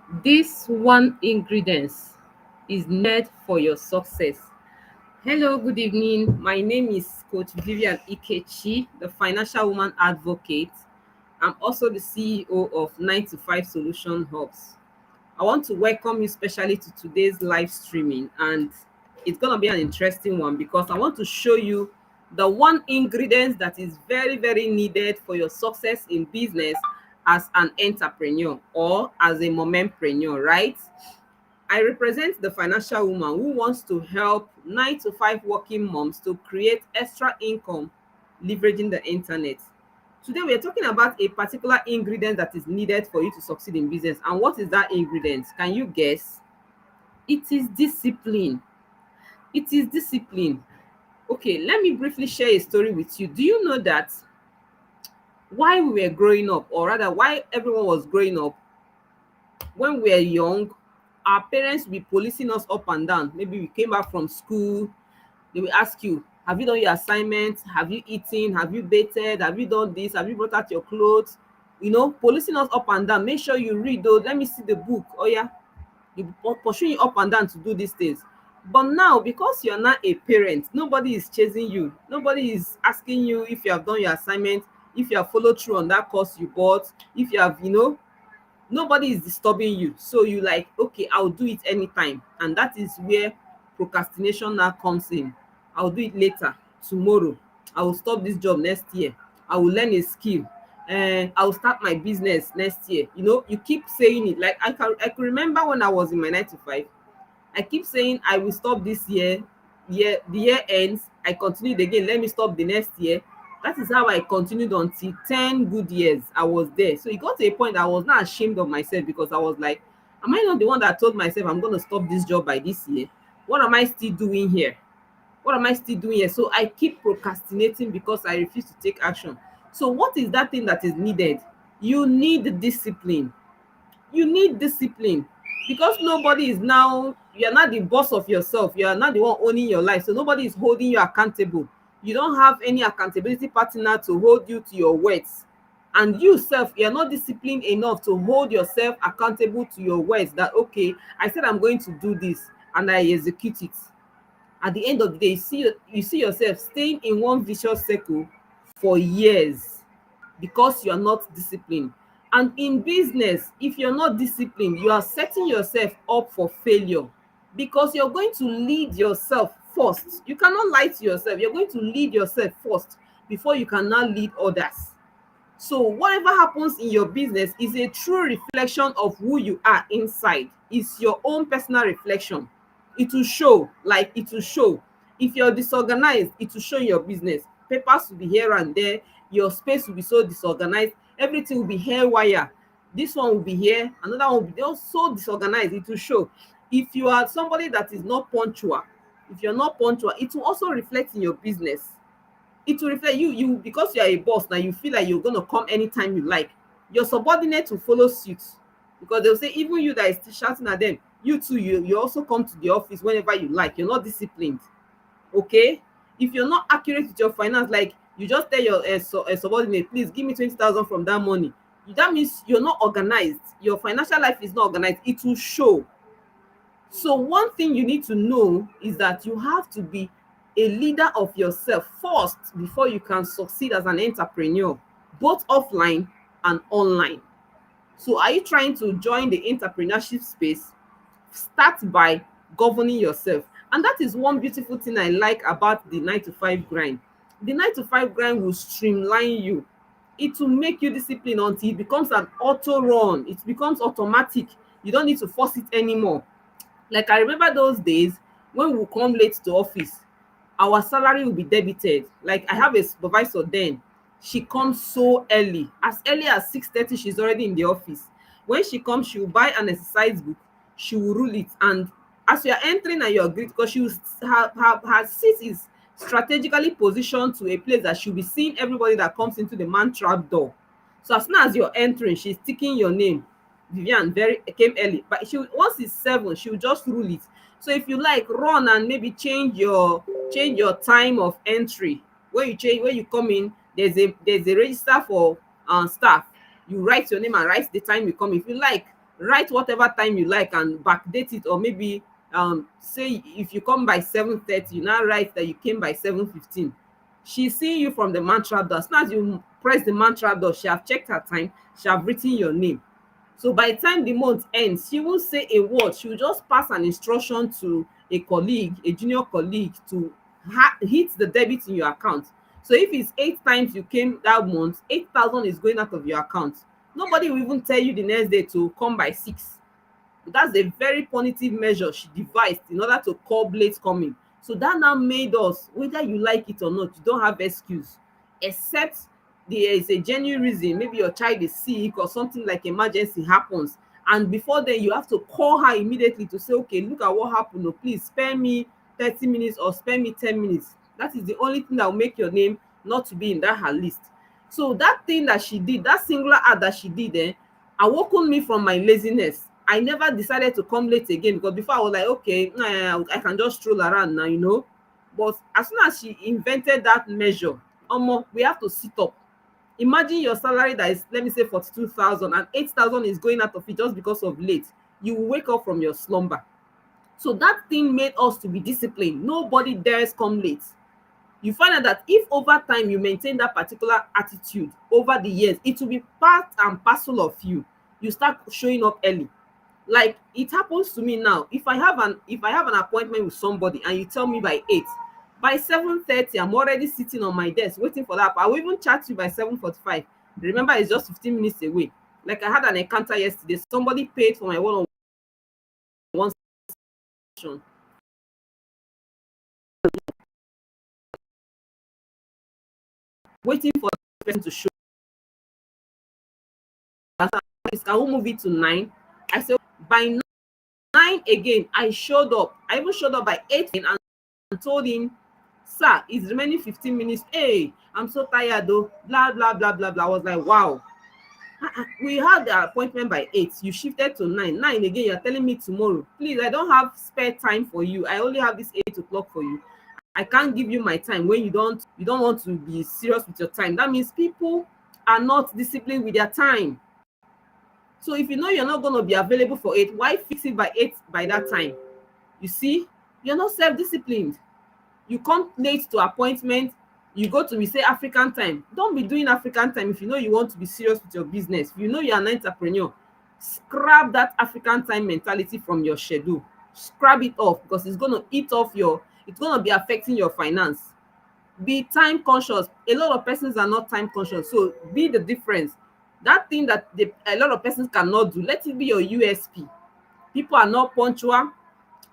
This one ingredient is needed for your success. Hello, good evening. My name is Coach Vivian Ikechi, the financial woman advocate. I'm also the CEO of 9 to 5 Solution Hubs. I want to welcome you specially to today's live streaming, and it's going to be an interesting one because I want to show you the one ingredient that is very, very needed for your success in business as an entrepreneur or as a mompreneur, right? I represent the financial woman who wants to help 9 to 5 working moms to create extra income leveraging the internet. Today, we are talking about a particular ingredient that is needed for you to succeed in business. And what is that ingredient? Can you guess? It is discipline. It is discipline. Okay, let me briefly share a story with you. Do you know that while we were growing up, or rather, while everyone was growing up, when we were young, our parents will be policing us up and down. Maybe we came back from school, they will ask you, have you done your assignments? Have you eaten? Have you bathed? Have you done this? Have you brought out your clothes? You know, policing us up and down. Make sure you read those. Let me see the book. Oh yeah, you pursue you up and down to do these things. But now, because you're not a parent, nobody is chasing you. Nobody is asking you if you have done your assignment, if you have followed through on that course you bought, if you have, nobody is disturbing you. So you like, okay, I'll do it anytime. And that is where procrastination now comes in. I'll do it later, tomorrow. I will stop this job next year. I will learn a skill. I will start my business next year. You keep saying it. Like I can remember when I was in my 9 to 5, I keep saying I will stop this year. The year ends, I continued again. Let me stop the next year. That is how I continued until 10 good years I was there. So it got to a point I was not ashamed of myself because I was like, am I not the one that told myself I'm going to stop this job by this year? What am I still doing here? What am I still doing here? So I keep procrastinating because I refuse to take action. So what is that thing that is needed? You need discipline. You need discipline because nobody is now, you're not the boss of yourself, you are not the one owning your life, so nobody is holding you accountable. You don't have any accountability partner to hold you to your words, and you self, you're not disciplined enough to hold yourself accountable to your words, that okay, I said I'm going to do this and I execute it. At the end of the day, you see yourself staying in one vicious circle for years because you are not disciplined. And in business, if you're not disciplined, you are setting yourself up for failure because you're going to lead yourself first. You cannot lie to yourself. You're going to lead yourself first before you can now lead others. So whatever happens in your business is a true reflection of who you are inside. It's your own personal reflection. It will show, like it will show. If you're disorganized, it will show in your business. Papers will be here and there. Your space will be so disorganized. Everything will be haywire. This one will be here. Another one will be so disorganized. It will show. If you are somebody that is not punctual, if you're not punctual, it will also reflect in your business. It will reflect you because you are a boss now. You feel like you're going to come anytime you like. Your subordinate will follow suit because they'll say, even you that is shouting at them, you too, you also come to the office whenever you like. You're not disciplined. Okay, if you're not accurate with your finance, like you just tell your subordinate, please give me 20,000 from that money, that means you're not organized. Your financial life is not organized. It will show. So one thing you need to know is that you have to be a leader of yourself first before you can succeed as an entrepreneur, both offline and online. So are you trying to join the entrepreneurship space? Start by governing yourself. And that is one beautiful thing I like about the 9 to 5 grind. The 9 to 5 grind will streamline you. It will make you disciplined until it becomes an auto run. It becomes automatic. You don't need to force it anymore. Like I remember those days when we come late to office, our salary will be debited. Like I have a supervisor then, she comes so early as 6:30, she's already in the office. When she comes, she will buy an exercise book, she will rule it, and as you are entering and you're great, because she will her seat is strategically positioned to a place that she'll be seeing everybody that comes into the man trap door. So as soon as you're entering, she's ticking your name. Vivian very came early, but she once it's 7, she will just rule it. So if you like, run and maybe change your time of entry. When you come in, there's a register for staff. You write your name and write the time you come. If you like, write whatever time you like and backdate it, or maybe say if you come by 7:30, you now write that you came by 7:15. She see you from the mantra door. As soon as you press the mantra door, she have checked her time, she have written your name. So by the time the month ends, she won't say a word. She will just pass an instruction to a colleague, a junior colleague, to hit the debit in your account. So if it's 8 times you came that month, 8,000 is going out of your account. Nobody will even tell you the next day to come by 6. That's a very punitive measure she devised in order to curb late coming. So that now made us, whether you like it or not, you don't have excuse, except there is a genuine reason. Maybe your child is sick or something like emergency happens, and before then you have to call her immediately to say, okay, look at what happened, oh, please spare me 30 minutes or spare me 10 minutes. That is the only thing that will make your name not to be in that her list. So that thing that she did, that singular act that she did, awoken me from my laziness. I never decided to come late again, because before I was like, okay, nah, I can just stroll around now, you know. But as soon as she invented that measure, we have to sit up. Imagine your salary that is, let me say, 42,000, and 8,000 is going out of it just because of late. You will wake up from your slumber. So that thing made us to be disciplined. Nobody dares come late. You find out that if over time you maintain that particular attitude over the years, it will be part and parcel of you. You start showing up early. Like it happens to me now. If I have an appointment with somebody and you tell me by 8, by 7:30 I'm already sitting on my desk waiting for that. I will even chat you by 7:45. Remember, it's just 15 minutes away. Like I had an encounter yesterday. Somebody paid for my one-on-one session, waiting for the person to show. Can we move it to 9? I said by 9 again. I showed up. I even showed up by 8 and told him, sir, it's remaining 15 minutes. Hey, I'm so tired though. Blah blah blah blah blah. I was like, wow. We had the appointment by 8. You shifted to 9. 9 again, you're telling me tomorrow. Please, I don't have spare time for you. I only have this 8 o'clock for you. I can't give you my time when you don't want to be serious with your time. That means people are not disciplined with their time. So if you know you're not going to be available for 8, why fix it by 8 by that time? You see, you're not self-disciplined. You come late to appointment, you go to, we say, African time. Don't be doing African time if you know you want to be serious with your business. If you know you're an entrepreneur, scrap that African time mentality from your schedule. Scrap it off, because it's going to eat off it's going to be affecting your finance. Be time conscious. A lot of persons are not time conscious, so be the difference. That thing that a lot of persons cannot do, let it be your USP. People are not punctual,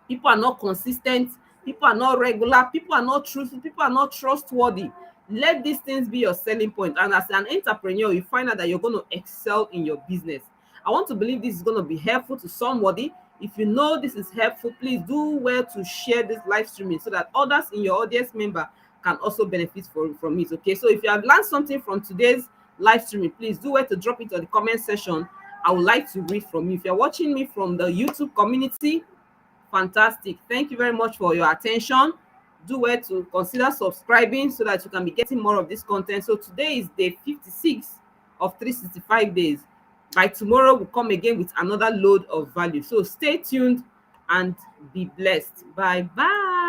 people are not consistent, people are not regular, people are not truthful, people are not trustworthy. Let these things be your selling point, and as an entrepreneur you find out that you're going to excel in your business. I want to believe this is going to be helpful to somebody. If you know this is helpful, please do well to share this live streaming so that others in your audience member can also benefit from it. Okay, so if you have learned something from today's live streaming, please do well to drop it on the comment section. I would like to read from you. If you're watching me from the YouTube community, fantastic. Thank you very much for your attention. Do well to consider subscribing so that you can be getting more of this content. So today is day 56 of 365 days. By tomorrow, we'll come again with another load of value. So stay tuned and be blessed. Bye bye.